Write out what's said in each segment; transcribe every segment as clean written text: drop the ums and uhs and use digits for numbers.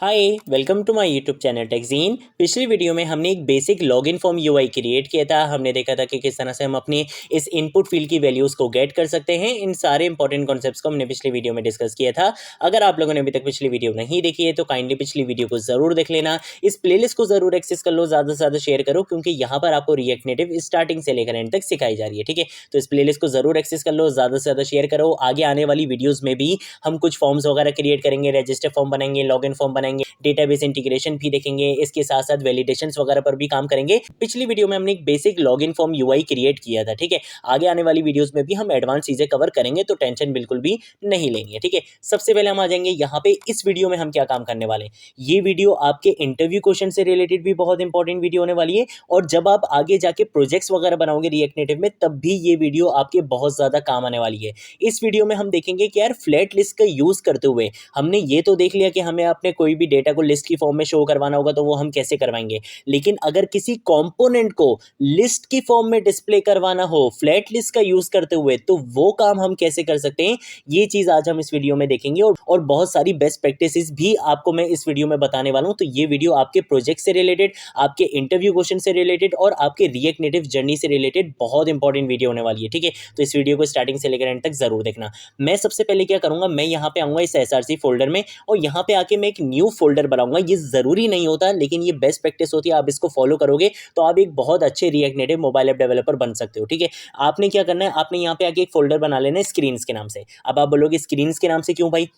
Hi welcome to my YouTube channel Techzine. पिछली video में हमने एक basic login form UI create किया था। हमने देखा था कि किस तरह से हम अपनी इस इनपुट फील्ड की वैल्यूज़ को गेट कर सकते हैं। इन सारे इंपॉर्टेंट कॉन्सेप्ट्स को हमने पिछली वीडियो में डिस्कस किया था। अगर आप लोगों ने अभी तक पिछली वीडियो नहीं देखी है तो काइंडली पिछली वीडियो को ज़रूर देख लेना। इस प्लेलिस्ट को ज़रूर एक्सेस कर लो, ज़्यादा से ज़्यादा शेयर करो, क्योंकि यहाँ पर आपको रिएक्ट नेटिव स्टार्टिंग से लेकर एंड तक सिखाई जा रही है। ठीक है, तो इस प्लेलिस्ट को ज़रूर एक्सेस कर लो, ज़्यादा से ज़्यादा शेयर करो। आगे आने वाली वीडियोज़ में भी हम कुछ फॉर्म्स वगैरह क्रिएट करेंगे, रजिस्टर फॉर्म बनाएंगे, लॉगिन फॉर्म बनाएंगे, डेटाबेस इंटीग्रेशन भी देखेंगे, इसके साथ साथ वैलिडेशंस वगैरह पर भी काम करेंगे। पिछली वीडियो में हमने एक basic login form UI create किया था। ठीक है, आगे आने वाली वीडियोस में भी हम एडवांस चीजें कवर करेंगे, तो टेंशन बिल्कुल भी नहीं लेनी है। ठीक है, सबसे पहले हम आ जाएंगे यहाँ पे। इस वीडियो में हम क्या काम करने वाले हैं, ये वीडियो आपके इंटरव्यू क्वेश्चन से रिलेटेड भी बहुत इंपॉर्टेंट वीडियो होने वाली है, और जब आप आगे जाके प्रोजेक्ट्स वगैरह बनाओगे रिएक्ट नेटिव में, तब भी ये वीडियो आपके बहुत ज्यादा काम आने वाली है। इस वीडियो में हम देखेंगे कि यार फ्लैट लिस्ट का यूज करते हुए हमने ये तो देख लिया कि हमें अपने कोई भी डेटा को लिस्ट की फॉर्म में शो करवाना होगा, तो वो हम कैसे करवाएंगे। लेकिन अगर किसी कंपोनेंट को लिस्ट की फॉर्म में डिस्प्ले करवाना हो फ्लैट लिस्ट का यूज करते हुए, तो वो काम हम कैसे कर सकते हैं, ये चीज आज हम इस वीडियो में देखेंगे। और बहुत सारी बेस्ट प्रैक्टिसेस भी आपको मैं इस वीडियो में बताने वाला हूं। तो ये वीडियो आपके प्रोजेक्ट से रिलेटेड, आपके इंटरव्यू क्वेश्चन से रिलेटेड और आपके रिएक्ट नेटिव जर्नी से रिलेटेड बहुत इंपॉर्टेंट वीडियो होने वाली है। ठीक है, तो इस वीडियो को स्टार्टिंग से लेकर एंड तक जरूर देखना। मैं सबसे पहले क्या करूंगा, मैं यहाँ पे आऊंगा इस एसआरसी फोल्डर में, और यहाँ पे आके मैं एक न्यू फोल्डर बनाऊंगा। ये जरूरी नहीं होता, लेकिन ये बेस्ट प्रैक्टिस होती है। आप इसको फॉलो करोगे तो आप एक बहुत अच्छे react native mobile app developer बन सकते हो। ठीक है, आपने क्या करना है, आपने यहाँ पे आके एक फोल्डर बना लेना है स्क्रीन्स के नाम से। अब आप बोलोगे स्क्रीन्स के नाम से क्यों भाई?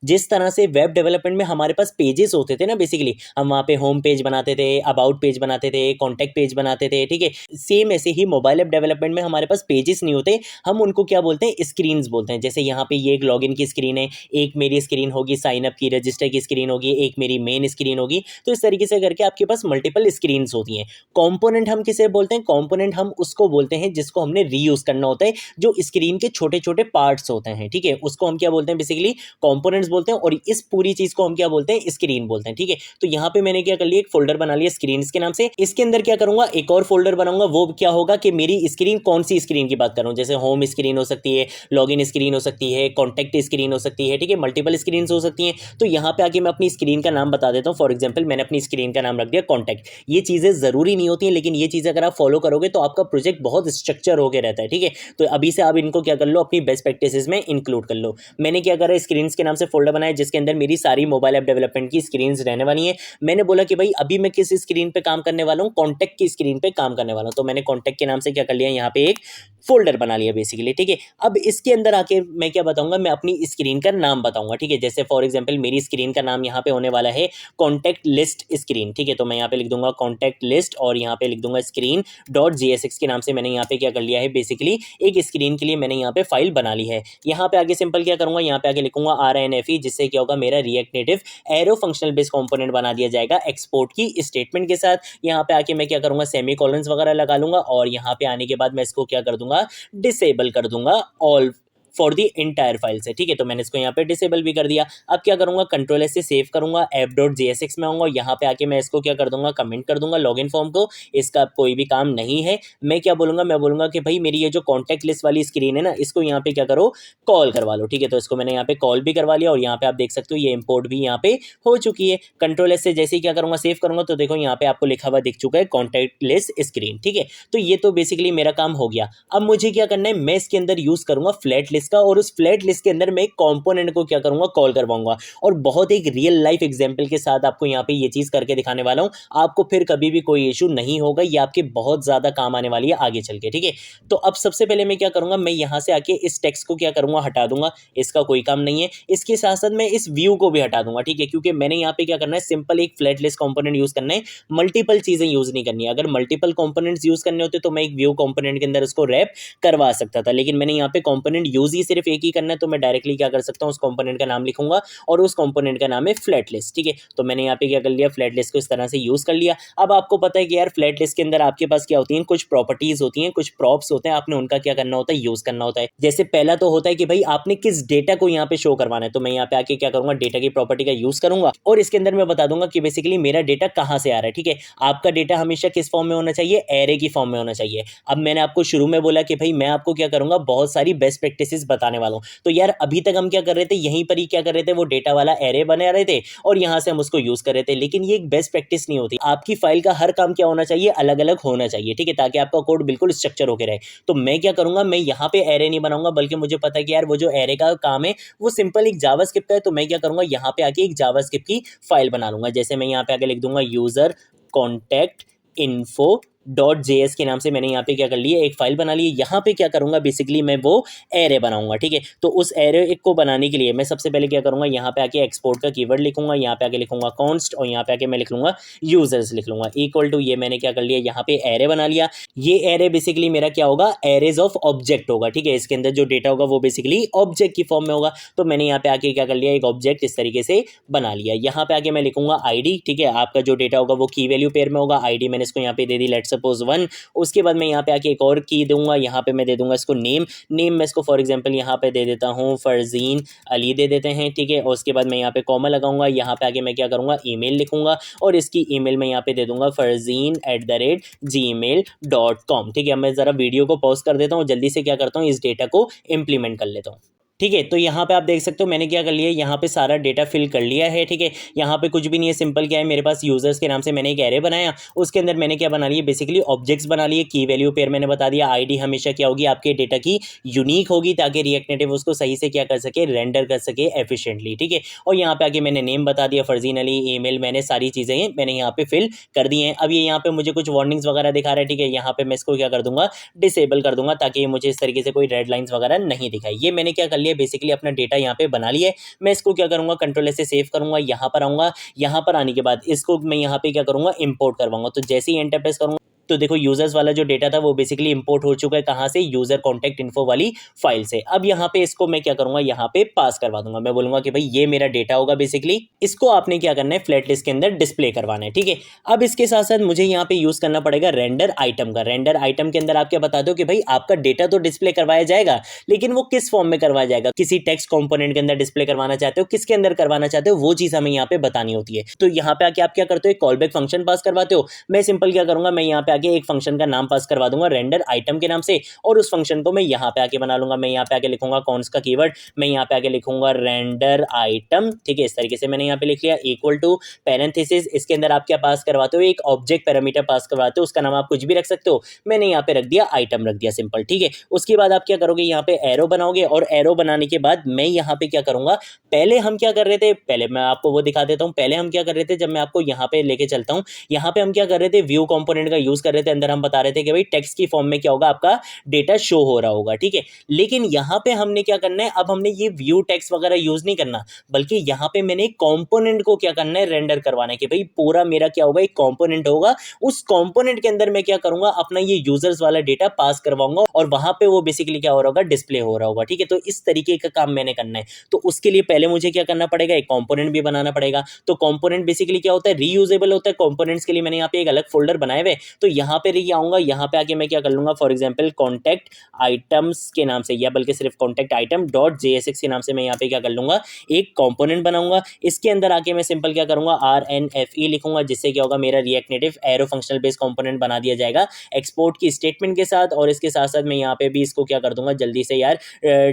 जिस तरह से वेब डेवलपमेंट में हमारे पास पेजेस होते थे ना, बेसिकली हम वहाँ पे होम पेज बनाते थे, अबाउट पेज बनाते थे, कॉन्टैक्ट पेज बनाते थे। ठीक है, सेम ऐसे ही मोबाइल ऐप डेवलपमेंट में हमारे पास पेजेस नहीं होते, हम उनको क्या बोलते हैं, स्क्रीन्स बोलते हैं। जैसे यहाँ पे ये एक लॉगिन की स्क्रीन है, एक मेरी स्क्रीन होगी साइन अप की, रजिस्टर की स्क्रीन होगी, एक मेरी मेन स्क्रीन होगी। तो इस तरीके से करके आपके पास मल्टीपल स्क्रीन्स होती हैं। कॉम्पोनेंट हम किसे बोलते हैं? कॉम्पोनेंट हम उसको बोलते हैं जिसको हमने रीयूज करना होता है, जो स्क्रीन के छोटे छोटे पार्ट्स होते हैं। ठीक है, उसको हम क्या बोलते हैं, बेसिकली कंपोनेंट्स बोलते हैं, और इस पूरी चीज को हम क्या बोलते हैं, स्क्रीन बोलते हैं। ठीक है, तो यहाँ पे मैंने क्या कर लिया, एक फोल्डर बना लिया स्क्रीन्स के नाम से। इसके अंदर क्या करूंगा, एक और फोल्डर बनाऊंगा। वो क्या होगा कि मेरी स्क्रीन कौन सी स्क्रीन की बात कर रहा हूं, जैसे होम स्क्रीन हो सकती है, लॉगिन स्क्रीन हो सकती है, कॉन्टैक्ट स्क्रीन हो सकती है। ठीक है, मल्टीपल स्क्रीन हो सकती हैं। तो यहाँ पे आके मैं अपनी स्क्रीन का नाम बता देता हूँ। फॉर एग्जाम्पल मैंने अपनी स्क्रीन का नाम रख दिया कॉन्टैक्ट। ये चीजें जरूरी नहीं होती हैं, लेकिन ये चीजें अगर आप फॉलो करोगे तो आपका प्रोजेक्ट बहुत स्ट्रक्चर होकर रहता है। ठीक है, तो अभी से आप इनको क्या कर लो, अपनी बेस्ट प्रैक्टिसेस में इंक्लूड कर लो। मैंने क्या करा, स्क्रीन के नाम से फोल्डर बनाया जिसके अंदर मेरी सारी मोबाइल ऐप डेवलपमेंट की स्क्रीन्स रहने वाली हैं। मैंने बोला कि भाई अभी मैं किस स्क्रीन पे काम करने वाला हूँ, कॉन्टैक्ट की स्क्रीन पे काम करने वाला हूँ। तो मैंने कॉन्टैक्ट के नाम से क्या कर लिया, यहाँ पे एक फोल्डर बना लिया बेसिकली। ठीक है, अब इसके अंदर आके मैं क्या बताऊंगा, मैं अपनी स्क्रीन का नाम बताऊंगा। ठीक है, जैसे फॉर एग्जांपल मेरी स्क्रीन का नाम यहाँ पे होने वाला है कॉन्टैक्ट लिस्ट स्क्रीन। ठीक है, तो मैं यहाँ पे लिख दूंगा कॉन्टैक्ट लिस्ट, और यहाँ पे लिख दूंगा स्क्रीन डॉट JSX के नाम से। मैंने यहाँ पे क्या कर लिया है, बेसिकली एक स्क्रीन के लिए मैंने यहाँ पे फाइल बना ली है। यहाँ पे आगे सिंपल क्या करूंगा, यहाँ पे आगे लिखूंगा RNFE, जिससे क्या होगा, मेरा react native arrow functional base component बना दिया जाएगा एक्सपोर्ट की स्टेटमेंट के साथ। यहाँ पे आके मैं क्या करूंगा, सेमी कॉलन्स वगैरह लगा लूंगा, और यहाँ पे आने के बाद मैं इसको क्या कर दूंगा, डिसेबल कर दूंगा all for the entire file से। ठीक है, तो मैंने इसको यहाँ पे डिसेबल भी कर दिया। अब क्या करूंगा, कंट्रोल एस से सेव करूंगा, app.jsx में आऊंगा, यहाँ पे आके मैं इसको क्या कर दूंगा, कमेंट कर दूंगा लॉगिन फॉर्म को। इसका कोई भी काम नहीं है। मैं क्या बोलूंगा, मैं बोलूंगा कि भाई मेरी ये जो कॉन्टैक्ट लिस्ट वाली स्क्रीन है ना, इसको यहाँ पे क्या करो, कॉल करवा लो। ठीक है, तो इसको मैंने यहाँ पे कॉल भी करवा लिया, और यहाँ पे आप देख सकते हो ये इंपोर्ट भी यहाँ पे हो चुकी है। कंट्रोल एस से जैसे ही क्या करूंगा, सेव करूंगा, तो देखो यहाँ पे आपको लिखा हुआ दिख चुका है कॉन्टैक्ट लिस्ट स्क्रीन। ठीक है, तो ये तो बेसिकली मेरा काम हो गया। अब मुझे क्या करना है, मैं इसके अंदर यूज करूंगा फ्लैट लिस्ट का, और उस फ्लैट लिस्ट के अंदर मैं एक कंपोनेंट को क्या करूंगा, कॉल करवाऊंगा। और बहुत एक रियल लाइफ एग्जांपल के साथ आपको यहाँ पे ये चीज करके दिखाने वाला हूं। आपको फिर कभी भी कोई इशू नहीं होगा, ये आपके बहुत ज्यादा काम आने वाली है आगे चल के। ठीक है, तो अब सबसे पहले मैं क्या करूंगा, मैं यहां से आके इस टेक्स्ट को क्या करूंगा, हटा दूंगा। इसका कोई काम नहीं है। इसके साथ साथ मैं इस व्यू को भी हटा दूंगा। ठीक है, क्योंकि मैंने यहाँ पे क्या करना है, सिंपल एक फ्लैट लिस्ट कंपोनेंट यूज करना है, मल्टीपल चीजें यूज नहीं करनी है। अगर मल्टीपल कंपोनेंट्स यूज करने होते तो मैं एक व्यू कंपोनेंट के अंदर उसको रैप करवा सकता था, लेकिन मैंने यहाँ पे कंपोनेंट यूज ही सिर्फ एक ही करना है। तो मैं डायरेक्टली क्या कर सकता हूं, उस कंपोनेंट का नाम लिखूंगा, और उस कंपोनेंट का नाम है फ्लैट लिस्ट। ठीक है, तो मैंने यहाँ पे क्या कर लिया, फ्लैट लिस्ट को इस तरह से यूज कर लिया। अब आपको पता है कि यार फ्लैट लिस्ट के अंदर आपके पास क्या होती है, कुछ प्रॉपर्टीज होती हैं, कुछ प्रॉप्स होते हैं, आपने उनका क्या करना होता है, यूज करना होता है। जैसे पहला तो होता है कि भाई आपने किस डेटा को यहाँ पे शो करवाना है। तो मैं यहाँ पे आके क्या करूंगा, डेटा की प्रॉपर्टी का यूज करूंगा, और इसके अंदर मैं बता दूंगा कि बेसिकली मेरा डेटा कहां से आ रहा है। ठीक है, आपका डेटा हमेशा किस फॉर्म में होना चाहिए, एरे की फॉर्म में होना चाहिए। अब मैंने आपको शुरू में बोला कि भाई मैं आपको क्या करूंगा, बहुत सारी बेस्ट प्रैक्टिसेस चीज़ बताने वाला हूँ। तो यार अभी तक हम क्या कर रहे थे, यहीं पर ही क्या कर रहे थे, वो डेटा वाला एरे बना रहे थे और यहाँ से हम उसको यूज़ कर रहे थे। लेकिन ये एक बेस्ट प्रैक्टिस नहीं होती। आपकी फाइल का हर काम क्या होना चाहिए, अलग अलग होना चाहिए, ठीक है, ताकि आपका कोड बिल्कुल स्ट्रक्चर होकर रहे। तो मैं क्या करूँगा, मैं यहाँ पे एरे नहीं बनाऊंगा, बल्कि मुझे पता है कि यार वो जो एरे का काम है वो सिंपल एक जावास्क्रिप्ट का है। तो मैं क्या करूँगा, यहाँ पे आके एक जावास्क्रिप्ट की फाइल बना लूंगा। जैसे मैं यहाँ पे आके लिख दूंगा यूजर कॉन्टैक्ट इन्फो .js के नाम से मैंने यहाँ पे क्या कर लिया, एक फाइल बना ली है। यहाँ पे क्या करूँगा, बेसिकली मैं वो एरे बनाऊंगा, ठीक है। तो उस एरे को बनाने के लिए मैं सबसे पहले क्या करूँगा, यहाँ पे आके एक्सपोर्ट का कीवर्ड लिखूंगा, यहाँ पे आके लिखूंगा कॉन्स्ट और यहाँ पे आके मैं लिख लूंगा यूजर्स लिख लूंगा इक्वल टू, ये मैंने क्या कर लिया, यहाँ पे एरे बना लिया। ये एरे बेसिकली मेरा क्या होगा, एरेज ऑफ ऑब्जेक्ट होगा, ठीक है। इसके अंदर जो डेटा होगा वो बेसिकली ऑब्जेक्ट की फॉर्म में होगा। तो मैंने यहाँ पे आके क्या कर लिया, एक ऑब्जेक्ट इस तरीके से बना लिया। यहाँ पे आके मैं लिखूंगा आईडी, ठीक है। आपका जो डेटा होगा वो की वैल्यू पेयर में होगा। आईडी मैंने इसको यहाँ पे दे दी, लेट्स सपोज 1। उसके बाद मैं यहाँ पे आके एक और की दूंगा, यहाँ पे मैं दे दूंगा इसको नेम। मैं इसको फॉर एग्जांपल यहाँ पे दे देता हूँ फरजीन अली दे देते हैं, ठीक है। और उसके बाद मैं यहाँ पे कॉमा लगाऊंगा। यहाँ पे आके मैं क्या करूँगा, ईमेल लिखूंगा और इसकी ईमेल मैं यहाँ पे दे दूंगा farzeen@gmail.com, ठीक है। मैं ज़रा वीडियो को पॉज कर देता हूँ, जल्दी से क्या करता हूँ, इस डेटा को इम्प्लीमेंट कर लेता हूँ, ठीक है। तो यहाँ पे आप देख सकते हो मैंने क्या कर लिया, यहाँ पे सारा डेटा फिल कर लिया है, ठीक है। यहाँ पे कुछ भी नहीं है, सिंपल क्या है, मेरे पास यूजर्स के नाम से मैंने एक एरे बनाया, उसके अंदर मैंने क्या बना लिया, बेसिकली ऑब्जेक्ट्स बना लिए। की वैल्यू पेयर मैंने बता दिया। आईडी हमेशा क्या होगी, आपके डेटा की यूनिक होगी, ताकि रिएक्ट नेटिव उसको सही से क्या कर सके, रेंडर कर सके एफिशिएंटली, ठीक है। और यहाँ पे आके मैंने नेम बता दिया फरजीन अली, ईमेल, मैंने सारी चीज़ें मैंने यहाँ पे फिल कर दी हैं। अब ये यहाँ पे मुझे कुछ वार्निंग्स वगैरह दिखा रहा है, ठीक है। यहाँ पे मैं इसको क्या कर दूंगा, डिसेबल कर दूंगा, ताकि मुझे इस तरीके से कोई रेड लाइन्स वगैरह नहीं दिखाई। ये मैंने क्या कर लिया, बेसिकली अपना डेटा यहाँ पे बना लिया है। मैं इसको क्या करूंगा, कंट्रोल से सेव करूंगा, यहाँ पर आऊंगा। यहाँ पर आने के बाद इसको मैं यहाँ पे क्या करूंगा, इंपोर्ट करवाऊंगा। तो जैसे ही एंटर प्रेस करूंगा तो देखो यूजर्स वाला जो डेटा था वो बेसिकली इंपोर्ट हो चुका है। कहाँ से, यूजर कॉन्टैक्ट इन्फो वाली फाइल से। अब यहाँ पे इसको मैं क्या करूंगा, यहाँ पे पास करवा दूंगा। मैं बोलूंगा कि भाई ये मेरा डेटा होगा, बेसिकली इसको आपने क्या करना है, फ्लैट लिस्ट के अंदर डिस्प्ले करवाना है, ठीक है। अब इसके साथ साथ मुझे यहाँ पे यूज करना पड़ेगा रेंडर आइटम का। रेंडर आइटम के अंदर आप क्या बता दो कि भाई आपका डेटा तो डिस्प्ले करवाया जाएगा, लेकिन वो किस फॉर्म में करवाया जाएगा, किसी टेक्स्ट कंपोनेंट के अंदर डिस्प्ले करवाना चाहते हो, किसके अंदर करवाना चाहते हो, वो चीज हमें यहाँ पे बतानी होती है। तो यहाँ पे आके आप क्या करते हो, एक कॉलबैक फंक्शन पास करवाते हो। मैं सिंपल क्या करूंगा, मैं यहाँ पे आके एक फंक्शन का नाम पास करवा दूंगा रेंडर आइटम के नाम से, और उस फंक्शन को मैं यहाँ पे आके बना लूंगा। मैं यहाँ पे आके लिखूंगा कॉन्स का कीवर्ड, मैं यहाँ पे आके लिखूंगा रेंडर आइटम, ठीक है। इस तरीके से मैंने यहाँ पे लिख लिया इक्वल टू पैरेंथेसिस। इसके अंदर आप क्या पास करवाते हो, एक ऑब्जेक्ट पैरामीटर पास करवाते हो, उसका नाम आप कुछ भी रख सकते हो। मैंने यहाँ पे रख दिया आइटम, रख दिया सिंपल, ठीक है। उसके बाद आप क्या करोगे, यहाँ पे एरो बनाओगे, और एरो बनाने के बाद मैं यहाँ पे क्या करूंगा, पहले हम क्या कर रहे थे, पहले मैं आपको वो दिखा देता हूँ। पहले हम क्या कर रहे थे, जब मैं आपको यहाँ पे लेके चलता हूँ, यहाँ पे हम क्या कर रहे थे, व्यू कंपोनेंट का यूज कर रहे थे। अंदर हम बता रहे थे कि भाई टेक्स्ट की फॉर्म में क्या होगा, आपका डेटा शो हो रहा होगा, ठीक है। लेकिन यहाँ पे हमने क्या करना है, अब हमने ये व्यू टेक्स्ट वगैरह यूज नहीं करना, बल्कि यहाँ पे मैंने कंपोनेंट को क्या करना है, रेंडर करवाना है कि भाई पूरा मेरा क्या होगा, एक कंपोनेंट होगा। उस कंपोनेंट के अंदर मैं क्या करूंगा, अपना ये यूजर्स वाला डेटा पास करवाऊंगा, और वहां पे वो बेसिकली क्या हो रहा होगा, डिस्प्ले हो रहा होगा, ठीक है। तो इस तरीके का काम मैंने करना है। तो उसके लिए पहले मुझे क्या करना पड़ेगा, एक कंपोनेंट भी बनाना पड़ेगा। तो कंपोनेंट बेसिकली क्या होता है, रीयूजेबल होता है। कंपोनेंट्स के लिए मैंने यहाँ पे एक अलग फोल्डर बनाए हुए। तो यहाँ पे आऊंगा, यहाँ पे आके मैं क्या कर लूंगा, फॉर एग्जांपल कॉन्टैक्ट आइटम्स के नाम से, या बल्कि सिर्फ कॉन्टैक्ट आइटम .jsx के नाम से मैं यहाँ पे क्या कर लूंगा, एक कंपोनेंट बनाऊंगा। इसके अंदर आके मैं सिंपल क्या करूंगा, RNFE लिखूंगा, जिससे क्या होगा, मेरा react native arrow functional base component बना दिया जाएगा एक्सपोर्ट की स्टेटमेंट के साथ। और इसके साथ साथ मैं यहाँ पे भी इसको क्या कर दूंगा, जल्दी से यार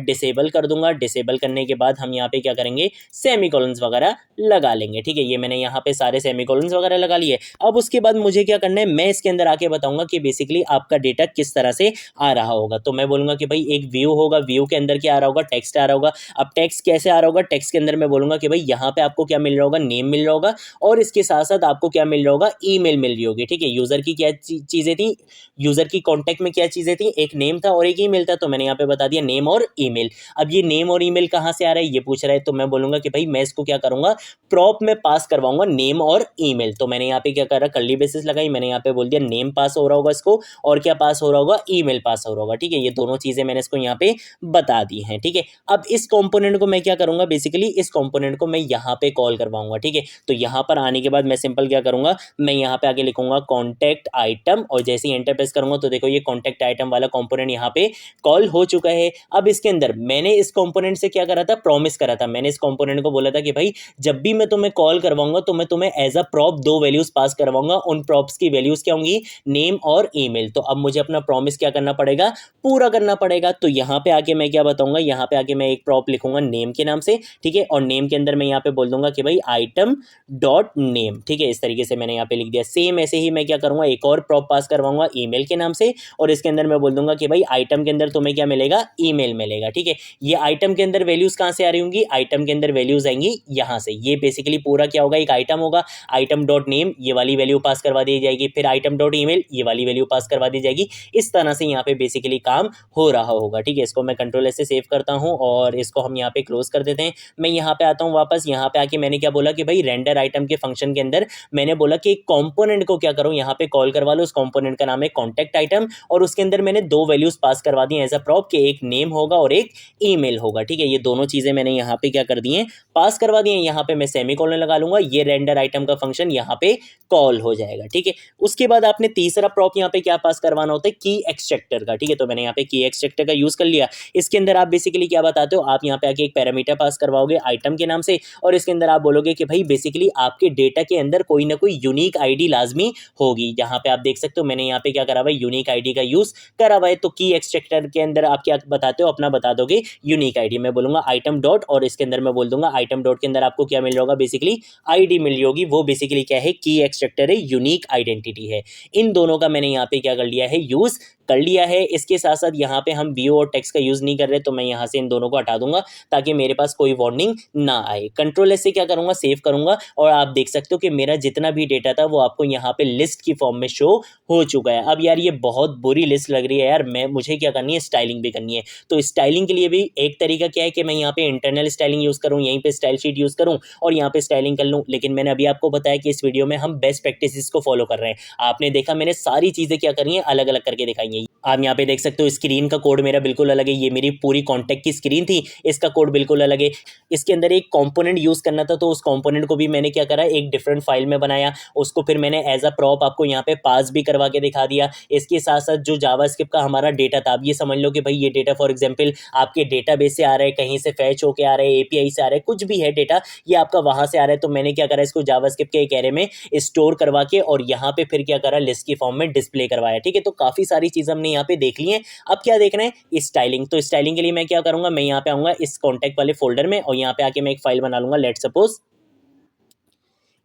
डिसेबल कर दूंगा। डिसेबल करने के बाद हम यहाँ पे क्या करेंगे, सेमीकोलंस वगैरह लगा लेंगे, ठीक है। ये मैंने यहाँ पे सारे सेमीकोलंस वगैरह लगा लिए। अब उसके बाद मुझे क्या करना है, मैं इसके अंदर आके बताऊंगा कि बेसिकली आपका डेटा किस तरह से आ रहा होगा। तो मैं बोलूंगा कि भाई एक व्यू होगा, व्यू के अंदर क्या आ रहा होगा, टेक्स्ट आ रहा होगा। अब टेक्स्ट कैसे आ रहा होगा, टेक्स्ट के अंदर मैं बोलूंगा कि भाई यहाँ पे आपको क्या मिल रहा होगा, नेम मिल रहा होगा, और इसके साथ साथ आपको क्या मिल रहा होगा, ईमेल मिल रही होगी, ठीक है। यूजर की क्या चीजें थी, यूजर की कॉन्टैक्ट में क्या चीजें थी, एक नेम था और एक ईमेल था। तो मैंने यहाँ पे बता दिया नेम और ईमेल। अब ये नेम और ईमेल कहाँ से आ रहा है, ये पूछ रहा है। तो मैं बोलूंगा कि भाई मैं इसको क्या करूंगा, प्रॉप में पास करवाऊंगा नेम और ईमेल। तो मैंने यहाँ पे क्या करा, कर्ली बेसिस लगाई, मैंने यहाँ पे बोल दिया नेम पास हो रहा होगा इसको, और क्या पास हो रहा होगा, ईमेल पास हो रहा होगा, ठीक है। ये दोनों चीजें मैंने इसको यहाँ पे बता दी हैं, ठीक है। अब इस कंपोनेंट को मैं क्या करूंगा, बेसिकली इस कंपोनेंट को मैं यहाँ पे कॉल करवाऊंगा, ठीक है। तो यहाँ पर आने के बाद मैं सिंपल क्या करूंगा, मैं यहाँ पे आके लिखूंगा कॉन्टैक्ट आइटम, और जैसे ही एंटर प्रेस करूंगा तो देखो ये कॉन्टैक्ट आइटम वाला कंपोनेंट यहाँ पे कॉल हो चुका है। अब इसके अंदर मैंने इस कंपोनेंट से क्या करा था, प्रॉमिस करा था। मैंने इस कंपोनेंट को बोला था कि भाई जब भी मैं तुम्हें कॉल करवाऊंगा तो मैं तुम्हें एज अ प्रॉप 2 वैल्यूज पास करवाऊंगा। उन प्रॉप्स की वैल्यूज क्या होंगी, नेम और ईमेल। तो अब मुझे अपना प्रॉमिस क्या करना पड़ेगा, पूरा करना पड़ेगा। तो यहाँ पे आके मैं क्या बताऊंगा, यहाँ पे आके मैं एक प्रॉप लिखूंगा नेम के नाम से, ठीक है, और नेम के अंदर मैं यहाँ पे बोल दूंगा कि भाई आइटम डॉट नेम, ठीक है, इस तरीके से मैंने यहाँ पे लिख दिया। सेम ऐसे ही मैं क्या करूंगा, एक और प्रॉप पास करवाऊंगा ईमेल के नाम से, और इसके अंदर मैं बोल दूंगा कि भाई आइटम के अंदर तुम्हें क्या मिलेगा, ईमेल मिलेगा, ठीक है। ये आइटम के अंदर वैल्यूज कहां से आ रही होंगी, आइटम के अंदर वैल्यूज आएंगी यहां से। ये बेसिकली पूरा क्या होगा, एक आइटम होगा, आइटम डॉट नेम ये वाली वैल्यू पास करवा दी जाएगी, फिर आइटम डॉट ईमेल ये वाली वैल्यू पास करवा दी जाएगी। इस तरह से यहाँ पे बेसिकली काम हो रहा होगा, ठीक है। इसको मैं कंट्रोल एस से सेव करता हूँ और इसको हम यहाँ पे क्लोज कर देते हैं। मैं यहाँ पे आता हूँ वापस, यहाँ पे आके मैंने क्या बोला कि भाई रेंडर आइटम के फंक्शन के अंदर मैंने बोला कि एक कंपोनेंट को क्या करूँ, यहाँ पे कॉल करवा लो। उस कंपोनेंट का नाम है कॉन्टैक्ट आइटम, और उसके अंदर मैंने दो वैल्यूज पास करवा दी एज अ प्रॉप के एक नेम होगा और एक ईमेल होगा, ठीक है। ये दोनों चीजें मैंने यहाँ पे क्या कर दी हैं, पास करवा दी हैं। यहाँ पे मैं सेमीकोलन लगा लूंगा, ये रेंडर आइटम का फंक्शन यहाँ पे कॉल हो जाएगा, ठीक है। उसके बाद आपने तीसरा प्रॉप यहाँ पे क्या पास करवाना होता है, की एक्सट्रैक्टर का, ठीक है। तो मैंने यहाँ पे की एक्सट्रैक्टर का यूज कर लिया। इसके अंदर आप बेसिकली क्या बताते हो, आप यहाँ पे आके एक पैरामीटर पास करवाओगे आइटम के नाम से, और इसके अंदर आप बोलोगे कि भाई बेसिकली आपके डेटा के अंदर कोई ना कोई यूनिक आईडी लाजमी होगी। जहां पे आप देख सकते हो मैंने यहाँ पे क्या करा हुआ है, यूनिक आईडी का यूज करा हुआ है। तो की एक्सट्रैक्टर के अंदर आप क्या बताते हो, अपना बता दोगे यूनिक आईडी। मैं बोलूंगा आइटम डॉट, और इसके अंदर मैं बोल दूंगा आइटम डॉट के अंदर आपको क्या मिल जाएगा, बेसिकली आईडी मिल जाएगी। वो बेसिकली क्या है, की एक्सट्रैक्टर है, यूनिक आइडेंटिटी है। इन दोनों का मैंने यहाँ पे क्या कर लिया है, यूज कर लिया है। इसके साथ साथ यहाँ पे हम बीओ और टेक्स्ट का यूज नहीं कर रहे, तो मैं यहाँ से इन दोनों को हटा दूंगा ताकि मेरे पास कोई वार्निंग ना आए। कंट्रोल एस से क्या करूंगा, सेव करूंगा, और आप देख सकते हो कि मेरा जितना भी डेटा था वो आपको यहाँ पे लिस्ट की फॉर्म में शो हो चुका है। अब यार ये बहुत बुरी लिस्ट लग रही है यार, मुझे क्या करनी है, स्टाइलिंग भी करनी है। तो स्टाइलिंग के लिए भी एक तरीका क्या है कि मैं यहाँ पे इंटरनल स्टाइलिंग यूज करूँ, यहीं पे स्टाइल शीट यूज करूँ और यहाँ पे स्टाइलिंग कर लूँ। लेकिन मैंने अभी आपको बताया कि इस वीडियो में हम बेस्ट प्रैक्टिसेस को फॉलो कर रहे हैं। आपने देखा मैंने सारी चीजें क्या करी हैं, अलग अलग करके दिखाई हैं। आप यहाँ पे देख सकते हो स्क्रीन का कोड मेरा बिल्कुल अलग है, ये मेरी पूरी कॉन्टैक्ट की स्क्रीन थी, इसका कोड बिल्कुल अलग है। इसके अंदर एक कंपोनेंट यूज करना था, तो उस कंपोनेंट को भी मैंने क्या करा, एक डिफरेंट फाइल में बनाया, उसको फिर मैंने एज अ प्रॉप आपको यहाँ पे पास भी करवा के दिखा दिया। इसके साथ साथ जो जावास्क्रिप्ट का हमारा डेटा था, अब ये समझ लो कि भाई ये डेटा फॉर एग्जाम्पल आपके डेटाबेस से आ रहा है, कहीं से फैच होके आ रहा है, एपीआई से आ रहा है, कुछ भी है डेटा, ये आपका वहां से आ रहा है। तो मैंने क्या करा, इसको जावास्क्रिप्ट के एक एरे में स्टोर करवा के और यहाँ पे फिर क्या करा, लिस्ट की फॉर्म में डिस्प्ले करवाया, ठीक है। तो काफी सारी चीजें हमने यहाँ पे देख ली है। अब क्या देखना है, स्टाइलिंग। तो स्टाइलिंग के लिए मैं क्या करूंगा, मैं यहाँ पे आऊंगा इस कॉन्टैक्ट वाले फोल्डर में, और यहाँ पे आके मैं एक फाइल बना लूंगा, लेट सपोज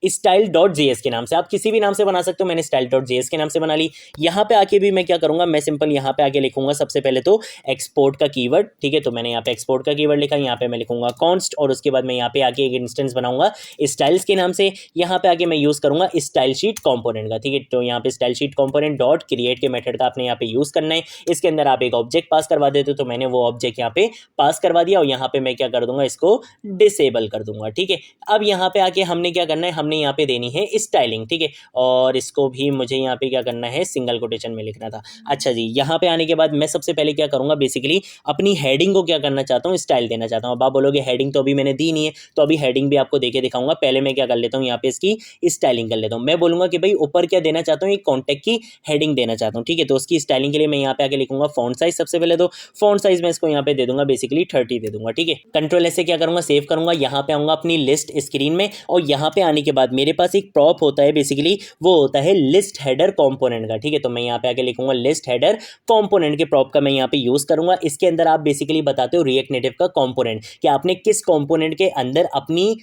style.js के नाम से। आप किसी भी नाम से बना सकते हो, मैंने style.js के नाम से बना ली। यहाँ पे आके भी मैं क्या करूंगा, मैं सिंपल यहाँ पे आके लिखूंगा सबसे पहले तो एक्सपोर्ट का कीवर्ड, ठीक है। तो मैंने यहाँ पे एक्सपोर्ट का कीवर्ड लिखा, यहाँ पे मैं लिखूंगा कॉन्स्ट, और उसके बाद मैं यहाँ पे आके एक इंस्टेंस बनाऊंगा स्टाइल्स के नाम से। यहाँ पे आके मैं यूज करूंगा स्टाइल शीट कॉम्पोनेंट का, ठीक है। तो यहाँ पे style sheet component dot create के मेथड का आपने यहाँ पे यूज करना है। इसके अंदर आप एक ऑब्जेक्ट पास करवा देते हो, तो मैंने वो ऑब्जेक्ट यहाँ पे पास करवा दिया, और यहाँ पे मैं क्या कर दूंगा, इसको डिसेबल कर दूंगा, ठीक है। अब यहाँ पे आके हमने क्या करना है, हमने यहाँ पे देनी है स्टाइलिंग, ठीक है। और इसको भी मुझे यहाँ पे क्या करना है, सिंगल कोटेशन में लिखना था। अच्छा जी, यहाँ पे आने के बाद मैं सबसे पहले क्या करूंगा, बेसिकली अपनी हेडिंग को क्या करना चाहता हूँ, स्टाइल देना चाहता हूँ। अब आप बोलोगे हेडिंग तो अभी मैंने दी नहीं है, तो अभी हेडिंग भी आपको देके दिखाऊंगा। पहले मैं क्या कर लेता हूँ, यहाँ पे इसकी स्टाइलिंग कर लेता हूँ। मैं बोलूंगा कि भाई ऊपर क्या देना चाहता हूँ, एक कॉन्टैक्ट की हेडिंग देना चाहता हूँ, ठीक है। तो उसकी स्टाइलिंग के लिए मैं यहाँ पे आके लिखूंगा फॉन्ट साइज। सबसे पहले तो फॉन्ट साइज मैं इसको यहाँ पे दे दूंगा बेसिकली 30 दे दूंगा, ठीक है। कंट्रोल एस से क्या करूंगा, सेव करूंगा, यहाँ पे आऊंगा अपनी लिस्ट स्क्रीन में, और यहाँ पे आने के बाद मेरे पास एक प्रॉप होता है, बेसिकली वो होता है लिस्ट हेडर कंपोनेंट का, ठीक है। तो मैं यहाँ पे आके लिखूंगा लिस्ट हेडर कंपोनेंट के प्रॉप का मैं यहाँ पे यूज करूंगा। इसके अंदर आप बेसिकली बताते हो रिएक्ट नेटिव का कंपोनेंट, कि आपने किस कंपोनेंट के अंदर अपनी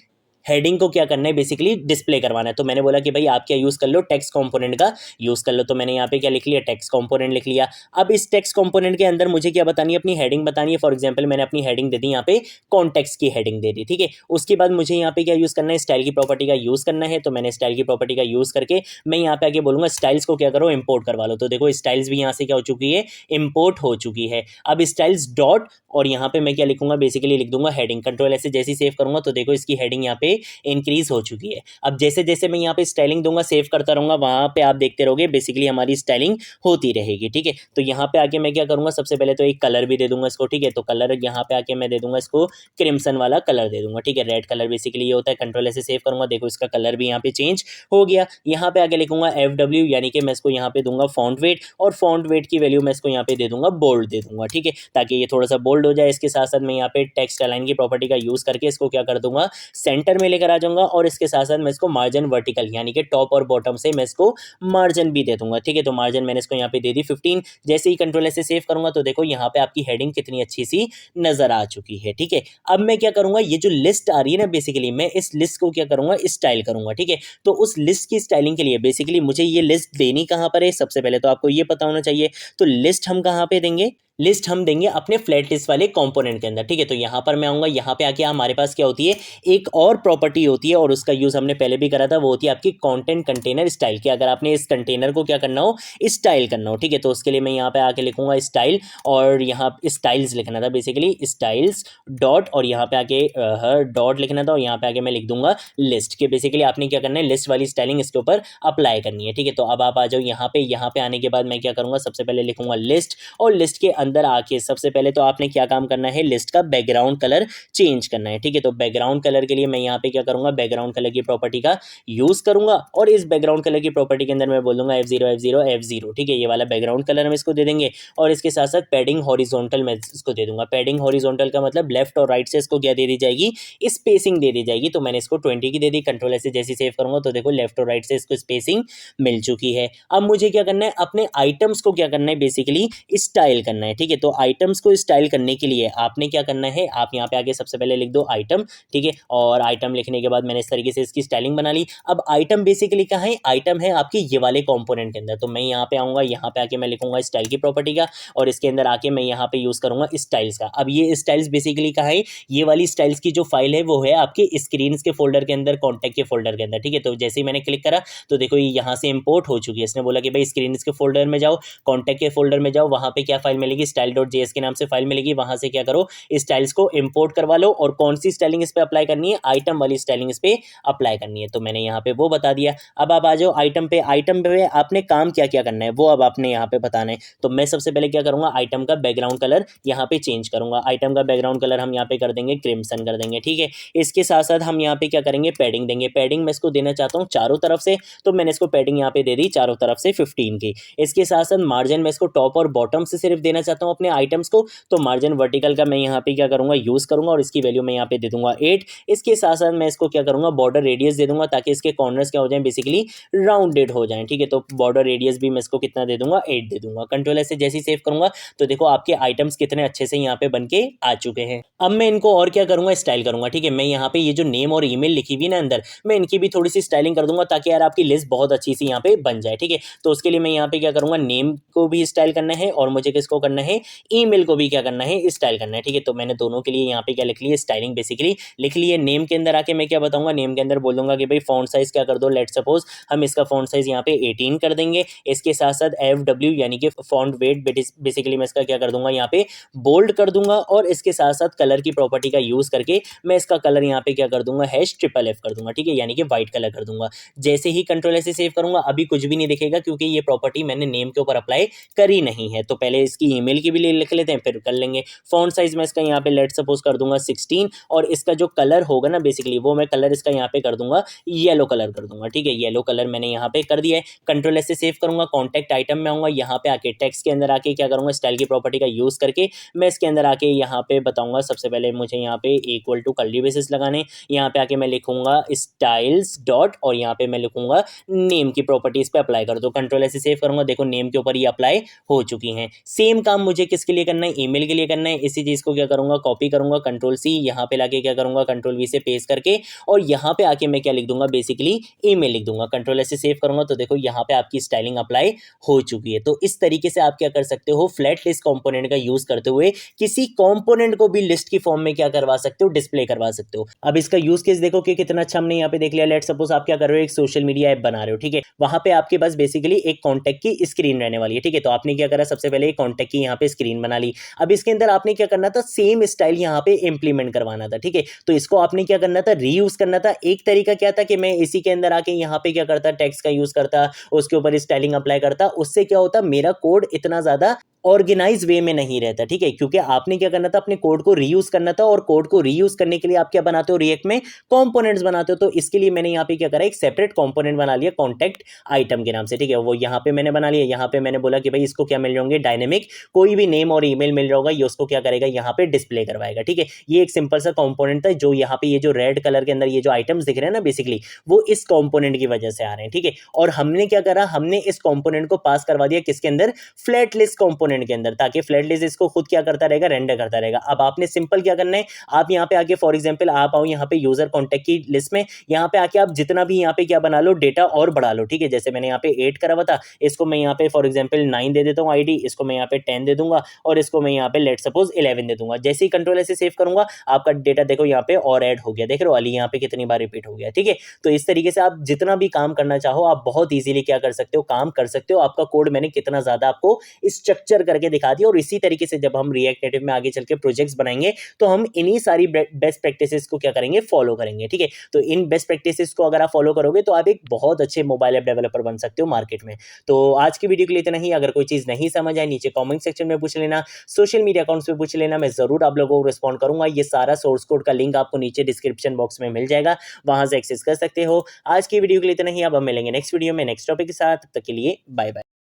हेडिंग को क्या करना है, बेसिकली डिस्प्ले करवाना है। तो मैंने बोला कि भाई आप क्या यूज कर लो, टेक्स्ट कंपोनेंट का यूज कर लो। तो मैंने यहाँ पे क्या लिख लिया, टेक्स्ट कंपोनेंट लिख लिया। अब इस टेक्स्ट कंपोनेंट के अंदर मुझे क्या बतानी है, अपनी हेडिंग बतानी है। फॉर एग्जांपल मैंने अपनी हेडिंग दे दी यहाँ पे, कॉन्टेक्स्ट की हेडिंग दे दी, ठीक है। उसके बाद मुझे यहाँ पे क्या यूज करना है, स्टाइल की प्रॉपर्टी का यूज करना है। तो मैंने स्टाइल की प्रॉपर्टी का यूज करके मैं यहाँ पे आके बोलूंगा स्टाइल्स को क्या करो, इंपोर्ट करवा लो। तो देखो स्टाइल्स भी यहाँ से क्या हो चुकी है, इंपोर्ट हो चुकी है। अब स्टाइल्स डॉट, और यहाँ पे मैं क्या लिखूंगा, बेसिकली लिख दूंगा हेडिंग। कंट्रोल ऐसे जैसे ही सेव करूंगा तो देखो इसकी हेडिंग यहाँ पे इंक्रीज हो चुकी है। अब जैसे जैसे मैं यहाँ पे स्टाइलिंग दूंगा, सेव करता रहूंगा, वहां पे आप देखते रहोगे बेसिकली हमारी स्टाइलिंग होती रहेगी, ठीक है। तो यहाँ पे आके मैं क्या करूंगा, सबसे पहले तो एक कलर भी दे दूंगा इसको, ठीक है। तो कलर यहाँ पे आके मैं दे दूंगा इसको क्रिम्सन वाला कलर दे दूंगा, ठीक है। रेड कलर बेसिकली ये होता है। कंट्रोल ऐसे सेव करूंगा, देखो इसका कलर भी यहाँ पे चेंज हो गया। यहाँ पे आके लिखूंगा FW, यानी कि मैं इसको यहाँ पे दूंगा फॉन्ट वेट, और फॉन्ट वेट की वैल्यू मैं इसको यहाँ पे दे दूंगा बोल्ड दे दूंगा, ठीक है, ताकि ये थोड़ा सा बोल्ड हो जाए। इसके साथ साथ मैं यहाँ पे टेक्स्ट अलाइन की प्रॉपर्टी का यूज करके इसको क्या कर दूंगा, सेंटर सेंटर में लेकर आ जाऊंगा और इसके साथ साथ मैं इसको मार्जिन वर्टिकल यानी कि टॉप और बॉटम से मैं इसको मार्जिन भी दे दूंगा। ठीक है, तो मार्जिन मैंने इसको यहाँ पे दे दी 15। जैसे ही कंट्रोल ऐसे सेव करूंगा तो देखो यहाँ पे आपकी हेडिंग कितनी अच्छी सी नजर आ चुकी है। ठीक है, अब मैं क्या करूंगा, ये जो लिस्ट आ रही है ना, बेसिकली मैं इस लिस्ट को क्या करूंगा, स्टाइल करूंगा। ठीक है, तो उस लिस्ट की स्टाइलिंग के लिए बेसिकली मुझे ये लिस्ट देनी कहाँ पर है, सबसे पहले तो आपको ये पता होना चाहिए। तो लिस्ट हम कहाँ पे देंगे, लिस्ट हम देंगे अपने फ्लैट लिस्ट वाले कंपोनेंट के अंदर। ठीक है, तो यहाँ पर मैं आऊँगा, यहाँ पे आके हमारे पास क्या होती है, एक और प्रॉपर्टी होती है और उसका यूज़ हमने पहले भी करा था, वो होती है आपकी कंटेंट कंटेनर स्टाइल की। अगर आपने इस कंटेनर को क्या करना हो, स्टाइल करना हो। ठीक है, तो उसके लिए मैं यहाँ पे आके लिखूंगा स्टाइल, और यहाँ स्टाइल्स लिखना था बेसिकली, स्टाइल्स डॉट, और यहाँ पे आके हर डॉट लिखना था, और यहाँ पे आके मैं लिख दूंगा लिस्ट के। बेसिकली आपने क्या करना है, लिस्ट वाली स्टाइलिंग इसके ऊपर अप्लाई करनी है। ठीक है, तो अब आप आ जाओ यहाँ पे आने के बाद मैं क्या करूँगा, सबसे पहले लिखूंगा लिस्ट, और लिस्ट के अंदर आके सबसे पहले तो आपने क्या काम करना है, लिस्ट का बैकग्राउंड कलर चेंज करना है। ठीक है, तो बैकग्राउंड कलर के लिए मैं यहाँ पे क्या करूंगा, बैकग्राउंड कलर की प्रॉपर्टी का यूज करूंगा, और इस बैकग्राउंड कलर की प्रॉपर्टी के अंदर मैं बोलूंगा F0 ठीक है, ये वाला बैकग्राउंड कलर हम इसको दे देंगे, और इसके साथ साथ पैडिंग हॉरिजॉन्टल मैं इसको दे दूंगा। पैडिंग हॉरिजॉन्टल का मतलब लेफ्ट और राइट से इसको क्या दे दी जाएगी, स्पेसिंग दे दी जाएगी। तो मैंने इसको 20 की दे दी। कंट्रोल ऐसे जैसे सेव करूंगा तो देखो लेफ्ट और राइट से इसको स्पेसिंग मिल चुकी है। अब मुझे क्या करना है, अपने आइटम्स को क्या करना है, बेसिकली स्टाइल करना है। ठीक है, तो आइटम्स को स्टाइल करने के लिए आपने क्या करना है, आप यहाँ पे आके सबसे पहले लिख दो आइटम। ठीक है, और आइटम लिखने के बाद मैंने इस तरीके से इसकी स्टाइलिंग बना ली। अब आइटम बेसिकली कहाँ है, आइटम है आपकी ये वाले कंपोनेंट के अंदर। तो मैं यहाँ पे आऊँगा, यहाँ पे आके मैं लिखूंगा स्टाइल की प्रॉपर्टी का, और इसके अंदर आके मैं यहाँ पे यूज़ करूँगा स्टाइल्स का। अब ये स्टाइल्स बेसिकली कहाँ है, ये वाली स्टाइल्स की जो फाइल है वो है आपके स्क्रीन के फोल्डर के अंदर, कॉन्टैक्ट के फोल्डर के अंदर। ठीक है, तो जैसे ही मैंने क्लिक करा तो देखो ये यहाँ से इंपोर्ट हो चुकी है। इसने बोला कि भाई स्क्रीन के फोल्डर में जाओ, कॉन्टैक्ट के फोल्डर में जाओ, वहाँ पे क्या फाइल मिलेगी, style.js के नाम से फाइल मिलेगी। वहाँ से क्या करो, स्टाइल्स को इंपोर्ट करवा लो, और कौन सी स्टाइलिंग इस पे अप्लाई करनी है, आइटम वाली स्टाइलिंग इस पे अप्लाई करनी है। तो मैंने यहाँ पे वो बता दिया। अब आप आ जाओ आइटम पे। आइटम पे आपने काम क्या क्या करना है वो अब आपने यहाँ पे बताना है। तो मैं सबसे पहले क्या करूँगा, आइटम का बैकग्राउंड कलर यहाँ पे चेंज करूँगा। आइटम का बैकग्राउंड कलर हम यहाँ पे कर देंगे क्रिम्सन कर देंगे। ठीक है, इसके साथ साथ हम यहाँ पे क्या करेंगे, पैडिंग देंगे। पैडिंग मैं इसको देना चाहता हूँ चारों तरफ से, तो मैंने इसको पैडिंग यहाँ पे दे दी चारों तरफ से 15 की। इसके साथ साथ मार्जिन मैं इसको टॉप और बॉटम से सिर्फ देना चाहता हूँ अपने आइटम्स को, तो मार्जिन वर्टिकल का मैं यहाँ पे क्या करूँगा, यूज़ करूँगा, और इसकी वैल्यू मैं यहाँ पे दे दूंगा 8। इसके साथ साथ मैं इसको क्या करूँगा, बॉर्डर रेडियस दे दूंगा, ताकि इसके कॉर्नर्स क्या हो जाएं, बेसिकली राउंडेड हो जाएं। ठीक है, तो बॉर्डर रेडियस भी मैं इसको कितना दे दूंगा, 8 दे दूंगा। कंट्रोल ऐसे जैसे ही सेव करूँगा तो देखो आपके आइटम्स कितने अच्छे से यहाँ पे बन के आ चुके हैं। अब मैं इनको और क्या करूँगा, स्टाइल करूँगा। ठीक है, मैं यहाँ पे ये जो नेम और ईमेल लिखी हुई ना अंदर, मैं इनकी भी थोड़ी सी स्टाइलिंग कर दूंगा, ताकि यार आपकी लिस्ट बहुत अच्छी सी यहाँ पे बन जाए। ठीक है, तो उसके लिए मैं यहाँ पे क्या करूँगा, नेम को भी स्टाइल करना है, और मुझे किसको करना है, ईमेल को भी क्या करना है, स्टाइल करना है। ठीक है, तो मैंने दोनों के लिए यहाँ पे क्या लिख ली है, स्टाइलिंग बेसिकली लिख ली है। नेम के अंदर आके मैं क्या बताऊंगा, नेम के अंदर बोल दूंगा कि भाई फॉन्ट साइज क्या कर दो, लेट सपोज हम इसका फॉन्ट साइज यहाँ पे 18 कर देंगे। इसके साथ साथ FW यानी कि फॉन्ट वेट बेसिकली मैं इसका क्या कर दूंगा, यहाँ पे बोल्ड कर दूंगा, और इसके साथ साथ कलर की प्रॉपर्टी का यूज करके मैं इसका कलर यहाँ पे क्या कर दूंगा, #FFF कर दूंगा। ठीक है, यानी कि व्हाइट कलर कर दूंगा। जैसे ही कंट्रोल ऐसे सेव करूंगा अभी कुछ भी नहीं दिखेगा, क्योंकि ये प्रॉपर्टी मैंने नेम के ऊपर अप्लाई करी नहीं है। तो पहले इसकी ईमेल की भी लिख लेते हैं, फिर कर लेंगे। फॉन्ट साइज मैं इसका यहाँ पे लेट सपोज कर दूंगा 16, और इसका जो कलर होगा ना बेसिकली, वो मैं कलर इसका यहाँ पे कर दूंगा येलो कलर कर दूंगा। ठीक है, येलो कलर मैंने यहाँ पे कर दिया है। कंट्रोल ऐसे सेव करूंगा, कॉन्टैक्ट आइटम में आऊंगा, यहाँ पे आके टेक्स्ट के अंदर आके क्या करूंगा, स्टाइल की प्रॉपर्टी का यूज करके मैं इसके अंदर आके यहाँ पे बताऊंगा। सबसे पहले मुझे यहाँ पे इक्वल टू कर्ली ब्रेसेस लगाने, यहाँ पे आके मैं लिखूंगा स्टाइल्स डॉट, और यहाँ पे मैं लिखूंगा नेम की प्रॉपर्टीज पे अप्लाई कर दो। कंट्रोल ऐसे सेव करूंगा, देखो नेम के ऊपर ये अप्लाई हो चुकी हैं। सेम काम मुझे किसके लिए करना है, ईमेल के लिए करना है। इसी चीज को क्या करूंगा, कॉपी करूंगा, कंट्रोल-C, यहाँ पे लाके क्या करूंगा, कंट्रोल-V से पेस्ट करके, और यहाँ पे आके मैं क्या लिख दूंगा, बेसिकली ईमेल लिख दूंगा। कंट्रोल ऐसे सेव करूंगा तो देखो यहाँ पे आपकी स्टाइलिंग अप्लाई हो चुकी है। तो इस तरीके से आप क्या कर सकते हो, फ्लैट लिस्ट कंपोनेंट का यूज करते हुए किसी कंपोनेंट को भी लिस्ट की फॉर्म में क्या करवा सकते हो, डिस्प्ले करवा सकते हो। अब इसका यूज केस देखो कि कितना अच्छा हमने यहाँ पे देख लिया। लेट सपोज आप क्या कर रहे हो, एक सोशल मीडिया ऐप बना रहे हो। ठीक है, वहां पे आपके पास बेसिकली एक कॉन्टैक्ट की स्क्रीन रहने वाली है। ठीक है, तो आपने क्या करा, सबसे पहले एक कॉन्टैक्ट की यहाँ पे स्क्रीन बना ली। अब इसके अंदर आपने क्या करना था, सेम स्टाइल यहाँ पे इंप्लीमेंट करवाना था। ठीक है, तो इसको आपने क्या करना था, रीयूज करना था। एक तरीका क्या था कि मैं इसी के अंदर आके यहाँ पे क्या करता, टेक्स्ट का यूज करता, उसके ऊपर स्टाइलिंग अप्लाई करता। उससे क्या होता, मेरा कोड इतना ज्यादा ऑर्गेनाइज वे में नहीं रहता, ठीक है, क्योंकि आपने क्या करना था, अपने कोड को रीयूज करना था, और कोड को रीयूज करने के लिए आप क्या बनाते हो, रिएक्ट में कंपोनेंट्स बनाते हो। तो इसके लिए मैंने यहाँ पे क्या करा, एक सेपरेट कंपोनेंट बना लिया कॉन्टैक्ट आइटम के नाम से, ठीक है। वो यहाँ पे मैंने बना लिया, यहाँ पे मैंने बोला कि भाई इसको क्या मिल जाएंगे, डायनेमिक कोई भी नेम और ईमेल मिल रहा होगा, ये उसको क्या करेगा, यहाँ पे डिस्प्ले करवाएगा, ठीक है। ये एक सिंपल सा कंपोनेंट था, जो यहाँ पे ये जो रेड कलर के अंदर ये जो आइटम्स दिख रहे हैं ना, बेसिकली वो इस कंपोनेंट की वजह से आ रहे हैं, ठीक है। और हमने क्या करा, हमने इस कंपोनेंट को पास करवा दिया किसके अंदर, फ्लैट लिस्ट कंपोनेंट के अंदर, ताकि फ्लैट लिस्ट इसको खुद क्या करता रहेगा, रेंडर करता रहेगा। अब आपने सिंपल क्या करना है, आप यहाँ पे आके फॉर एग्जांपल आप आओ यहाँ पे यूजर कॉन्टैक्ट की लिस्ट में, यहाँ पे आके आप जितना भी यहाँ पे क्या बना लो, डेटा और बढ़ा लो, ठीक है। जैसे मैंने यहाँ पे 8 करा हुआ था, इसको मैं यहाँ पे फॉर एग्जांपल 9 दे देता हूँ आईडी, इसको मैं यहाँ पे 10 दे दूंगा, और इसको मैं यहाँ पे लेट सपोज 11 दे दूंगा। जैसे ही कंट्रोल ऐसे सेव करूंगा, आपका डेटा देखो यहाँ पे और ऐड हो गया, देख रहे हो अली यहाँ पे कितनी बार रिपीट हो गया, ठीक है। तो इस तरीके से आप जितना भी काम करना चाहो, आप बहुत इजीली क्या कर सकते हो, काम कर सकते हो। आपका कोड मैंने कितना ज्यादा आपको स्ट्रक्चर करके दिखा दिया, और इसी तरीके से जब हम रिएक्ट नेटिव में आगे चल के प्रोजेक्ट्स बनाएंगे, तो हम इन्हीं सारी बेस्ट प्रैक्टिसेस को क्या करेंगे, फॉलो करेंगे, ठीक है। तो इन बेस्ट प्रैक्टिसेस को अगर आप फॉलो करोगे, तो आप एक बहुत अच्छे मोबाइल ऐप डेवलपर बन सकते हो मार्केट में। तो आज की वीडियो के लिए इतना ही। अगर कोई चीज़ नहीं समझ आए, नीचे कमेंट सेक्शन में पूछ लेना, सोशल मीडिया अकाउंट्स पे पूछ लेना, मैं जरूर आप लोगों को रिस्पॉन्ड करूंगा। ये सारा सोर्स कोड का लिंक आपको नीचे डिस्क्रिप्शन बॉक्स में मिल जाएगा, वहां से एक्सेस कर सकते हो। आज की वीडियो के लिए इतना ही। अब हम मिलेंगे नेक्स्ट वीडियो में नेक्स्ट टॉपिक के साथ। तब तक के लिए बाय बाय।